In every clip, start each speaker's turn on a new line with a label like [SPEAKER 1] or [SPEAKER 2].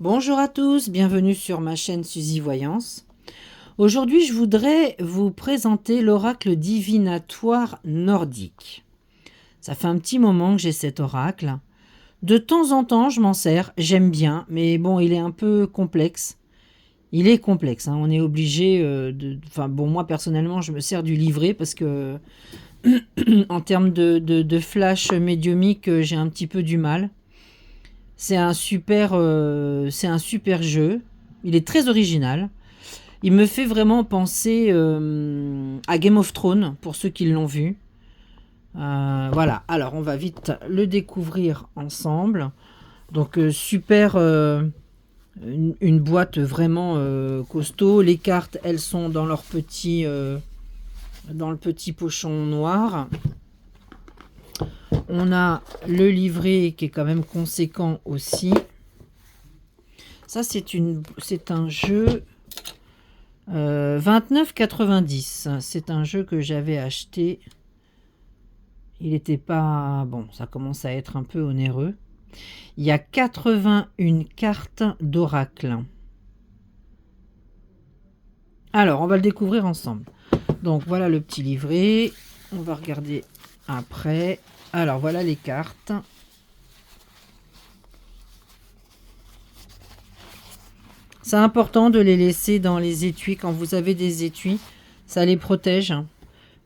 [SPEAKER 1] Bonjour à tous, bienvenue sur ma chaîne Suzy Voyance. Aujourd'hui, je voudrais vous présenter l'oracle divinatoire nordique. Ça fait un petit moment que j'ai cet oracle. De temps en temps, je m'en sers, j'aime bien, mais bon, il est un peu complexe. Il est complexe, hein, on est obligé de... Enfin bon, moi personnellement, je me sers du livret parce que en termes de flash médiumique, j'ai un petit peu du mal. C'est un super jeu. Il est très original. Il me fait vraiment penser à Game of Thrones, pour ceux qui l'ont vu. Voilà, alors on va vite le découvrir ensemble. Donc une boîte vraiment costaud. Les cartes, elles sont dans dans le petit pochon noir. On a le livret qui est quand même conséquent aussi. Ça, c'est un jeu 29,90. C'est un jeu que j'avais acheté. Il n'était pas... Bon, ça commence à être un peu onéreux. Il y a 81 cartes d'oracle. Alors, on va le découvrir ensemble. Donc, voilà le petit livret. On va regarder après. Alors, voilà les cartes. C'est important de les laisser dans les étuis. Quand vous avez des étuis, ça les protège.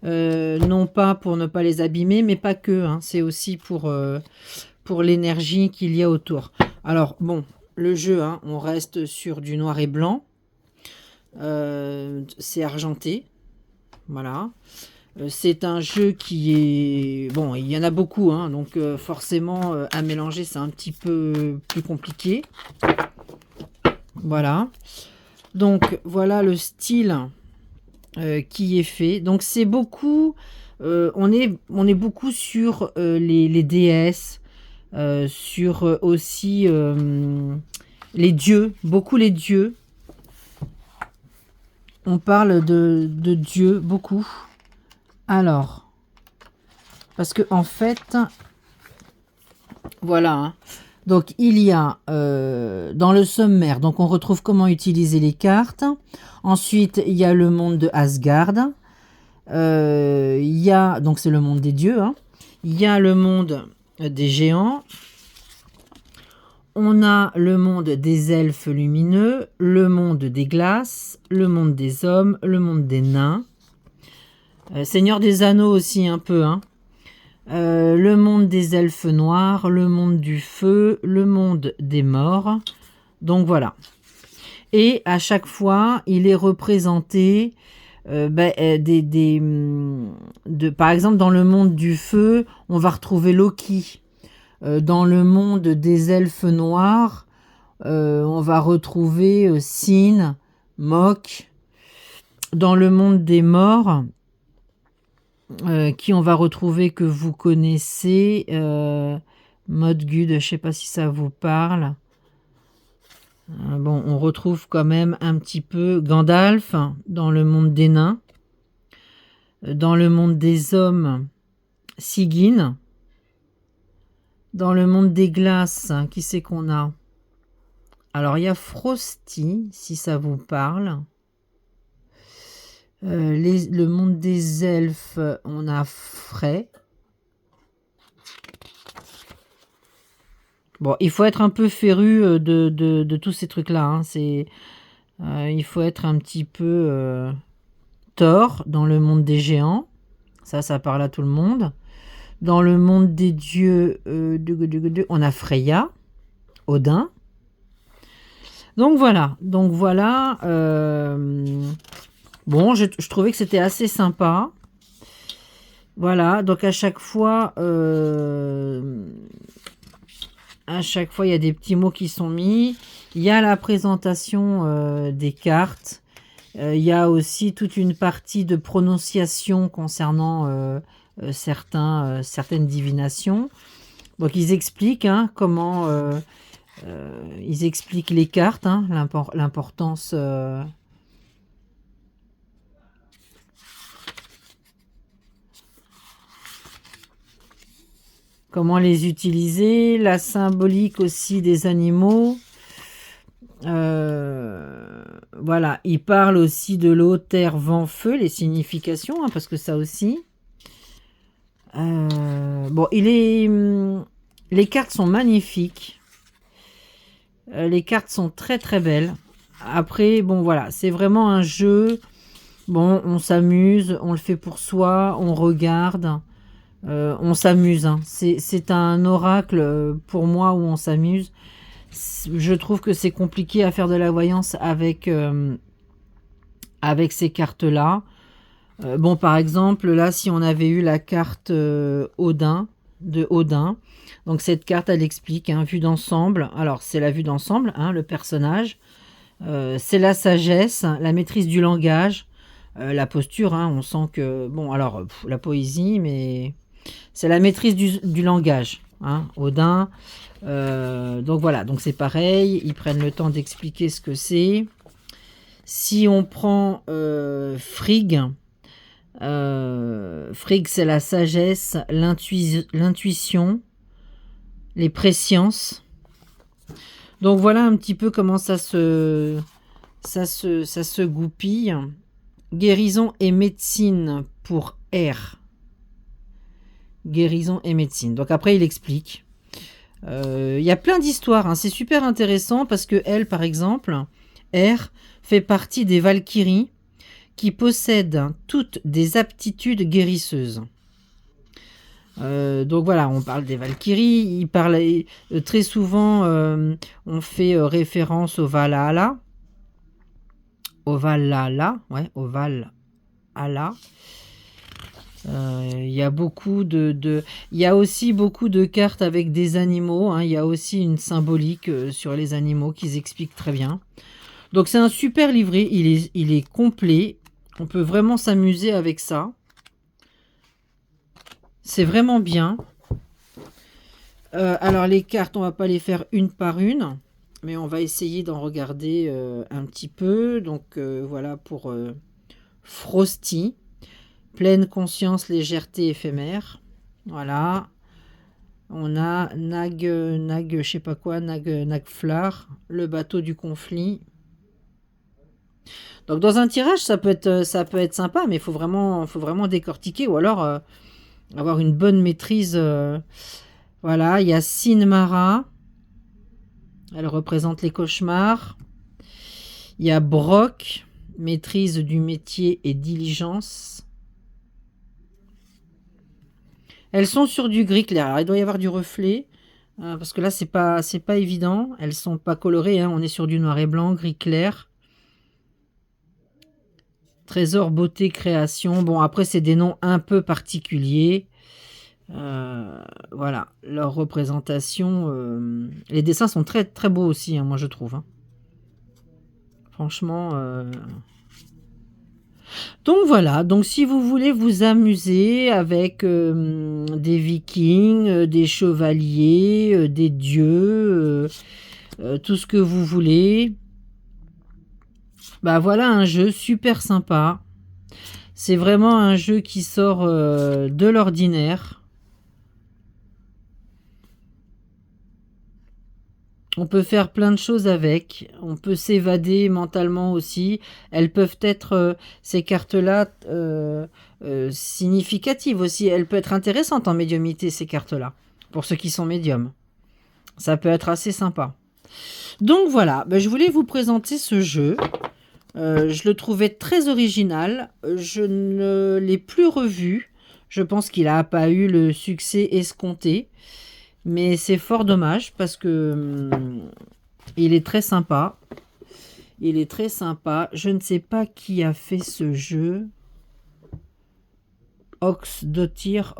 [SPEAKER 1] Non pas pour ne pas les abîmer, mais pas que. Hein. C'est aussi pour l'énergie qu'il y a autour. Alors, bon, le jeu, hein, on reste sur du noir et blanc. C'est argenté. Voilà. C'est un jeu qui est... Bon, il y en a beaucoup, hein, donc forcément, à mélanger, c'est un petit peu plus compliqué. Voilà. Donc, voilà le style qui est fait. Donc, c'est beaucoup... on est beaucoup sur les déesses, sur aussi les dieux, beaucoup les dieux. On parle de Dieu beaucoup. Alors, parce que en fait, voilà. Hein. Donc, il y a dans le sommaire, donc on retrouve comment utiliser les cartes. Ensuite, il y a le monde de Asgard. Il y a, donc c'est le monde des dieux. Hein. Il y a le monde des géants. On a le monde des elfes lumineux, le monde des glaces, le monde des hommes, le monde des nains. Seigneur des Anneaux aussi un peu. Hein. Le monde des elfes noirs, le monde du feu, le monde des morts. Donc voilà. Et à chaque fois, il est représenté par exemple, dans le monde du feu, on va retrouver Loki. Dans le monde des elfes noirs, on va retrouver Sin, Mok. Dans le monde des morts, qui on va retrouver, que vous connaissez, Modgud, je ne sais pas si ça vous parle. Bon, on retrouve quand même un petit peu Gandalf dans le monde des nains. Dans le monde des hommes, Sigyn. Dans le monde des glaces, qui c'est qu'on a? Alors, il y a Frosty, si ça vous parle. Le monde des elfes, on a Frey. Bon, il faut être un peu féru de tous ces trucs-là. Hein. Il faut être un petit peu Thor dans le monde des géants. Ça parle à tout le monde. Dans le monde des dieux, on a Freya, Odin. Donc voilà. Bon, je trouvais que c'était assez sympa. Voilà. Donc à chaque fois, il y a des petits mots qui sont mis. Il y a la présentation des cartes. Il y a aussi toute une partie de prononciation concernant certaines divinations. Donc ils expliquent comment ils expliquent les cartes, hein, l'importance. Comment les utiliser, la symbolique aussi des animaux. Voilà, il parle aussi de l'eau, terre, vent, feu, les significations, hein, parce que ça aussi. Bon, les cartes sont magnifiques. Les cartes sont très très belles. Après, bon voilà, c'est vraiment un jeu. Bon, on s'amuse, on le fait pour soi, on regarde, on s'amuse, hein. C'est un oracle pour moi où on s'amuse. Je trouve que c'est compliqué à faire de la voyance avec ces cartes-là. Bon, par exemple, là, si on avait eu la carte Odin, de Odin, donc cette carte, elle explique, hein, vue d'ensemble. Alors, c'est la vue d'ensemble, hein, le personnage. C'est la sagesse, la maîtrise du langage, la posture, hein, on sent que... Bon, alors, la poésie, mais c'est la maîtrise du langage, hein, Odin. Donc voilà, donc c'est pareil, ils prennent le temps d'expliquer ce que c'est. Si on prend Frigg, Frigg, c'est la sagesse, l'intuition, les présciences. Donc voilà un petit peu comment ça se goupille. Guérison et médecine pour R. Guérison et médecine. Donc après, il explique. Il y a plein d'histoires, hein. C'est super intéressant parce que elle, par exemple, R, fait partie des Valkyries qui possèdent toutes des aptitudes guérisseuses. Donc voilà, on parle des Valkyries. Il parle très souvent, on fait référence au Valhalla. Au Valhalla, ouais, au Valhalla. Il y a beaucoup il y a aussi beaucoup de cartes avec des animaux, hein. Il y a aussi une symbolique sur les animaux qu'ils expliquent très bien. Donc c'est un super livret, il est complet. On peut vraiment s'amuser avec ça. C'est vraiment bien. Alors les cartes, on va pas les faire une par une, mais on va essayer d'en regarder un petit peu. Donc voilà pour Frosty. Pleine conscience, légèreté éphémère. Voilà. On a je sais pas quoi, Nagflar, le bateau du conflit. Donc dans un tirage, ça peut être sympa, mais il faut vraiment décortiquer ou alors avoir une bonne maîtrise. Voilà, il y a Sinmara. Elle représente les cauchemars. Il y a Brock, maîtrise du métier et diligence. Elles sont sur du gris clair. Alors, il doit y avoir du reflet. Parce que là, c'est pas évident. Elles sont pas colorées, hein. On est sur du noir et blanc, gris clair. Trésor, beauté, création. Bon, après, c'est des noms un peu particuliers. Voilà. Leur représentation. Les dessins sont très, très beaux aussi, hein, moi, je trouve, hein. Franchement... Donc voilà, donc si vous voulez vous amuser avec des vikings, des chevaliers, des dieux, tout ce que vous voulez, bah voilà un jeu super sympa. C'est vraiment un jeu qui sort de l'ordinaire. On peut faire plein de choses avec. On peut s'évader mentalement aussi. Elles peuvent être, ces cartes-là, significatives aussi. Elles peuvent être intéressantes en médiumnité, ces cartes-là. Pour ceux qui sont médiums. Ça peut être assez sympa. Donc voilà, ben, je voulais vous présenter ce jeu. Je le trouvais très original. Je ne l'ai plus revu. Je pense qu'il n'a pas eu le succès escompté. Mais c'est fort dommage parce que il est très sympa. Il est très sympa. Je ne sais pas qui a fait ce jeu. Oxdottir.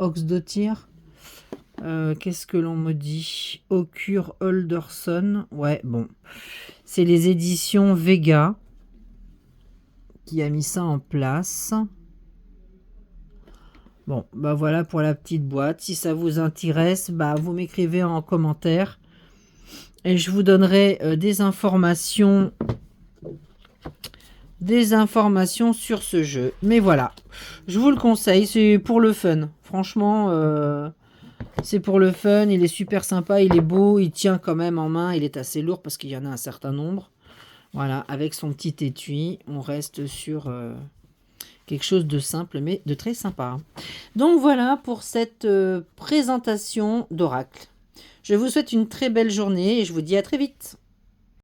[SPEAKER 1] Qu'est-ce que l'on me dit? Okur Holderson. Ouais, bon. C'est les éditions Vega qui a mis ça en place. Bon, bah voilà pour la petite boîte. Si ça vous intéresse, bah vous m'écrivez en commentaire. Et je vous donnerai des informations sur ce jeu. Mais voilà, je vous le conseille, c'est pour le fun. Franchement, C'est pour le fun, il est super sympa, il est beau, il tient quand même en main, il est assez lourd parce qu'il y en a un certain nombre. Voilà, avec son petit étui, on reste sur quelque chose de simple mais de très sympa. Donc voilà pour cette présentation d'oracle. Je vous souhaite une très belle journée et je vous dis à très vite.